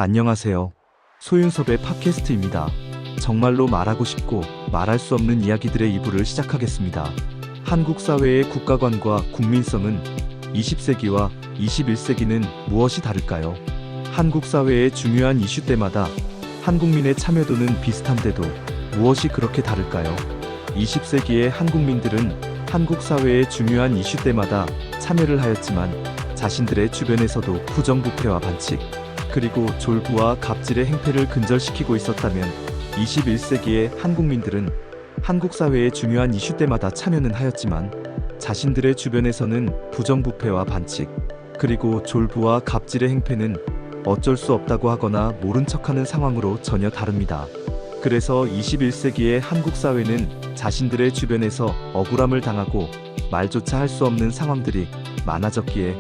안녕하세요. 소윤섭의 팟캐스트입니다. 정말로 말하고 싶고 말할 수 없는 이야기들의 2부를 시작하겠습니다. 한국 사회의 국가관과 국민성은 20세기와 21세기는 무엇이 다를까요? 한국 사회의 중요한 이슈 때마다 한국민의 참여도는 비슷한데도 무엇이 그렇게 다를까요? 20세기의 한국민들은 한국 사회의 중요한 이슈 때마다 참여를 하였지만 자신들의 주변에서도 부정부패와 반칙, 그리고 졸부와 갑질의 행패를 근절시키고 있었다면 21세기의 한국민들은 한국 사회의 중요한 이슈 때마다 참여는 하였지만 자신들의 주변에서는 부정부패와 반칙, 그리고 졸부와 갑질의 행패는 어쩔 수 없다고 하거나 모른 척하는 상황으로 전혀 다릅니다. 그래서 21세기의 한국 사회는 자신들의 주변에서 억울함을 당하고 말조차 할 수 없는 상황들이 많아졌기에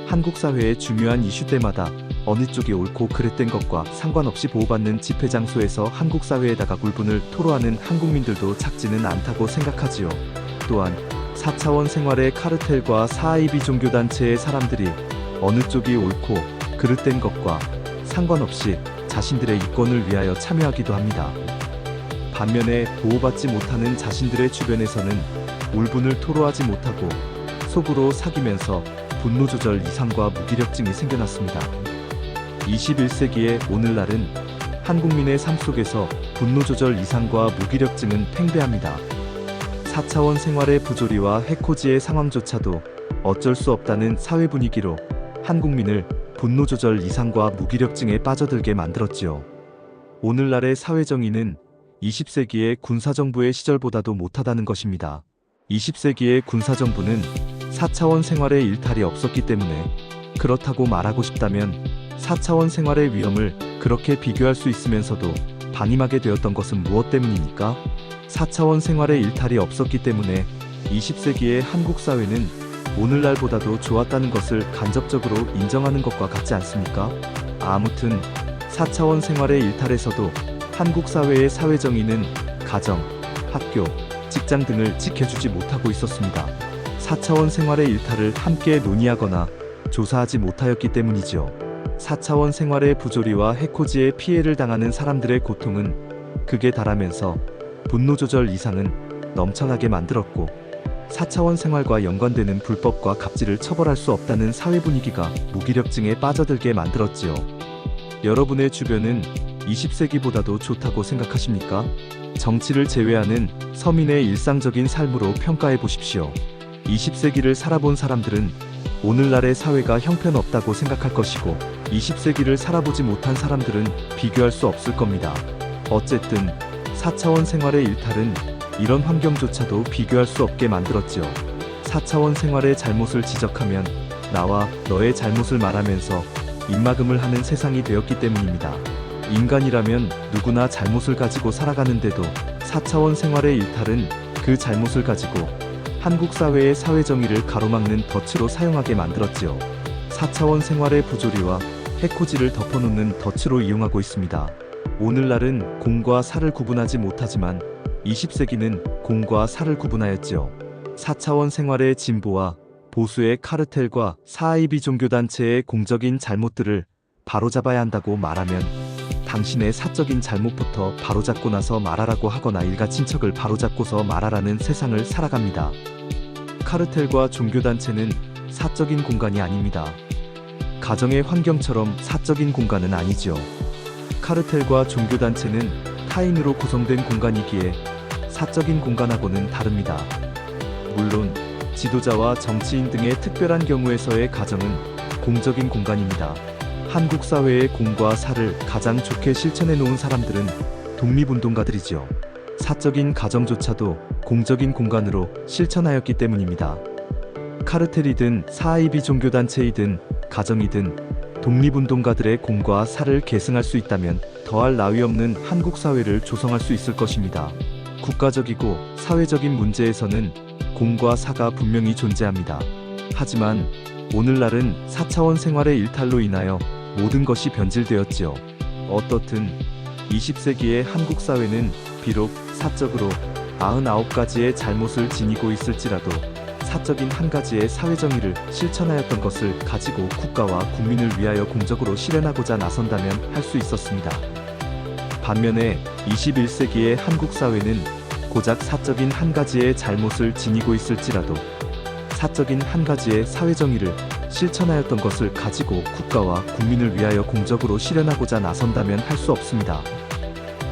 한국 사회의 중요한 이슈 때마다 어느 쪽이 옳고 그릇된 것과 상관없이 보호받는 집회 장소에서 한국 사회에다가 울분을 토로하는 한국민들도 작지는 않다고 생각하지요. 또한 4차원 생활의 카르텔과 4IB 종교단체의 사람들이 어느 쪽이 옳고 그릇된 것과 상관없이 자신들의 이권을 위하여 참여하기도 합니다. 반면에 보호받지 못하는 자신들의 주변에서는 울분을 토로하지 못하고 속으로 사귀면서 분노조절 이상과 무기력증이 생겨났습니다. 21세기의 오늘날은 한국민의 삶 속에서 분노조절 이상과 무기력증은 팽배합니다. 4차원 생활의 부조리와 해코지의 상황조차도 어쩔 수 없다는 사회 분위기로 한국민을 분노조절 이상과 무기력증에 빠져들게 만들었지요. 오늘날의 사회정의는 20세기의 군사정부의 시절보다도 못하다는 것입니다. 20세기의 군사정부는 4차원 생활의 일탈이 없었기 때문에 그렇다고 말하고 싶다면 4차원 생활의 위험을 그렇게 비교할 수 있으면서도 방임하게 되었던 것은 무엇 때문입니까? 4차원 생활의 일탈이 없었기 때문에 20세기의 한국 사회는 오늘날보다도 좋았다는 것을 간접적으로 인정하는 것과 같지 않습니까? 아무튼 4차원 생활의 일탈에서도 한국 사회의 사회정의는 가정, 학교, 직장 등을 지켜주지 못하고 있었습니다. 4차원 생활의 일탈을 함께 논의하거나 조사하지 못하였기 때문이지요. 4차원 생활의 부조리와 해코지에 피해를 당하는 사람들의 고통은 극에 달하면서 분노조절 이상은 넘쳐나게 만들었고 4차원 생활과 연관되는 불법과 갑질을 처벌할 수 없다는 사회 분위기가 무기력증에 빠져들게 만들었지요. 여러분의 주변은 20세기보다도 좋다고 생각하십니까? 정치를 제외하는 서민의 일상적인 삶으로 평가해 보십시오. 20세기를 살아본 사람들은 오늘날의 사회가 형편없다고 생각할 것이고 20세기를 살아보지 못한 사람들은 비교할 수 없을 겁니다. 어쨌든 4차원 생활의 일탈은 이런 환경조차도 비교할 수 없게 만들었지요. 4차원 생활의 잘못을 지적하면 나와 너의 잘못을 말하면서 입막음을 하는 세상이 되었기 때문입니다. 인간이라면 누구나 잘못을 가지고 살아가는데도 4차원 생활의 일탈은 그 잘못을 가지고 한국 사회의 사회정의를 가로막는 덫으로 사용하게 만들었지요. 4차원 생활의 부조리와 해코지를 덮어놓는 덫으로 이용하고 있습니다. 오늘날은 공과 사를 구분하지 못하지만 20세기는 공과 사를 구분하였지요. 4차원 생활의 진보와 보수의 카르텔과 4IB 종교단체의 공적인 잘못들을 바로잡아야 한다고 말하면 당신의 사적인 잘못부터 바로잡고 나서 말하라고 하거나 일가 친척을 바로잡고서 말하라는 세상을 살아갑니다. 카르텔과 종교단체는 사적인 공간이 아닙니다. 가정의 환경처럼 사적인 공간은 아니지요. 카르텔과 종교단체는 타인으로 구성된 공간이기에 사적인 공간하고는 다릅니다. 물론 지도자와 정치인 등의 특별한 경우에서의 가정은 공적인 공간입니다. 한국 사회의 공과 사를 가장 좋게 실천해 놓은 사람들은 독립운동가들이지요. 사적인 가정조차도 공적인 공간으로 실천하였기 때문입니다. 카르텔이든 4IB 종교단체이든 가정이든 독립운동가들의 공과 사를 계승할 수 있다면 더할 나위 없는 한국 사회를 조성할 수 있을 것입니다. 국가적이고 사회적인 문제에서는 공과 사가 분명히 존재합니다. 하지만 오늘날은 4차원 생활의 일탈로 인하여 모든 것이 변질되었지요. 어떻든 20세기의 한국 사회는 비록 사적으로 99가지의 잘못을 지니고 있을지라도 사적인 한 가지의 사회정의를 실천하였던 것을 가지고 국가와 국민을 위하여 공적으로 실현하고자 나선다면 할 수 있었습니다. 반면에 21세기의 한국 사회는 고작 사적인 한 가지의 잘못을 지니고 있을지라도 사적인 한 가지의 사회정의를 실천하였던 것을 가지고 국가와 국민을 위하여 공적으로 실현하고자 나선다면 할 수 없습니다.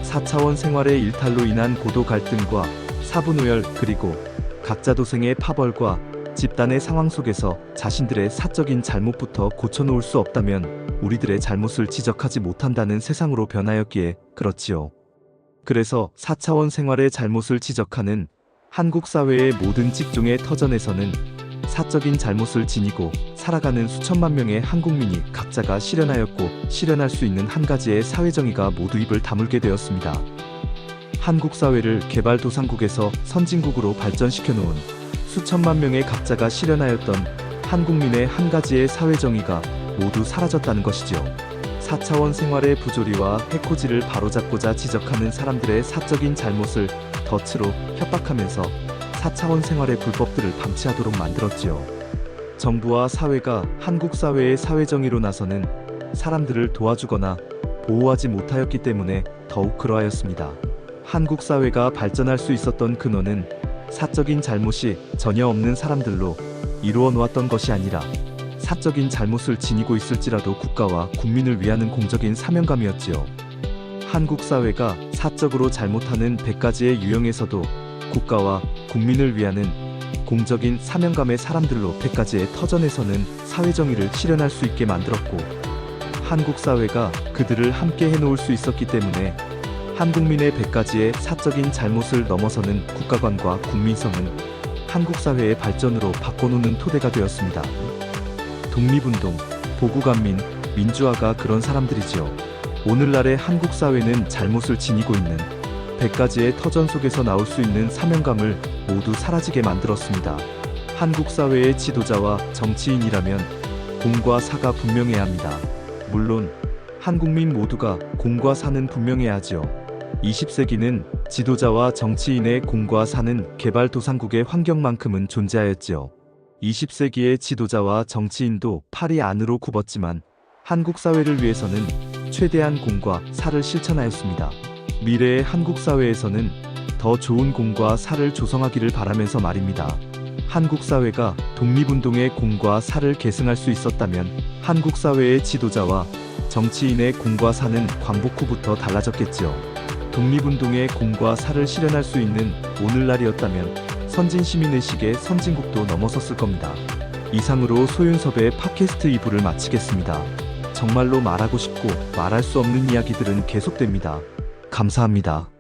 4차원 생활의 일탈로 인한 고도 갈등과 사분오열 그리고 각자 도생의 파벌과 집단의 상황 속에서 자신들의 사적인 잘못부터 고쳐놓을 수 없다면 우리들의 잘못을 지적하지 못한다는 세상으로 변하였기에 그렇지요. 그래서 4차원 생활의 잘못을 지적하는 한국 사회의 모든 직종의 터전에서는 사적인 잘못을 지니고 살아가는 수천만 명의 한국민이 각자가 실현하였고 실현할 수 있는 한 가지의 사회정의가 모두 입을 다물게 되었습니다. 한국 사회를 개발도상국에서 선진국으로 발전시켜 놓은 수천만 명의 각자가 실현하였던 한국민의 한 가지의 사회정의가 모두 사라졌다는 것이죠. 4차원 생활의 부조리와 해코지를 바로잡고자 지적하는 사람들의 사적인 잘못을 덫으로 협박하면서 4차원 생활의 불법들을 방치하도록 만들었지요. 정부와 사회가 한국 사회의 사회정의로 나서는 사람들을 도와주거나 보호하지 못하였기 때문에 더욱 그러하였습니다. 한국 사회가 발전할 수 있었던 근원은 사적인 잘못이 전혀 없는 사람들로 이루어 놓았던 것이 아니라 사적인 잘못을 지니고 있을지라도 국가와 국민을 위하는 공적인 사명감이었지요. 한국 사회가 사적으로 잘못하는 100가지의 유형에서도 국가와 국민을 위하는 공적인 사명감의 사람들로 100가지의 터전에서는 사회정의를 실현할 수 있게 만들었고 한국 사회가 그들을 함께 해놓을 수 있었기 때문에 한국민의 100가지의 사적인 잘못을 넘어서는 국가관과 국민성은 한국 사회의 발전으로 바꿔놓는 토대가 되었습니다. 독립운동, 보국안민, 민주화가 그런 사람들이지요. 오늘날의 한국 사회는 잘못을 지니고 있는 100가지의 터전 속에서 나올 수 있는 사명감을 모두 사라지게 만들었습니다. 한국 사회의 지도자와 정치인이라면 공과 사가 분명해야 합니다. 물론 한국민 모두가 공과 사는 분명해야 하지요. 20세기는 지도자와 정치인의 공과 사는 개발도상국의 환경만큼은 존재하였지요. 20세기의 지도자와 정치인도 팔이 안으로 굽었지만 한국 사회를 위해서는 최대한 공과 사를 실천하였습니다. 미래의 한국 사회에서는 더 좋은 공과 사를 조성하기를 바라면서 말입니다. 한국 사회가 독립운동의 공과 사를 계승할 수 있었다면 한국 사회의 지도자와 정치인의 공과 사는 광복 후부터 달라졌겠지요. 독립운동의 공과 사를 실현할 수 있는 오늘날이었다면 선진 시민의식의 선진국도 넘어섰을 겁니다. 이상으로 소윤섭의 팟캐스트 2부를 마치겠습니다. 정말로 말하고 싶고 말할 수 없는 이야기들은 계속됩니다. 감사합니다.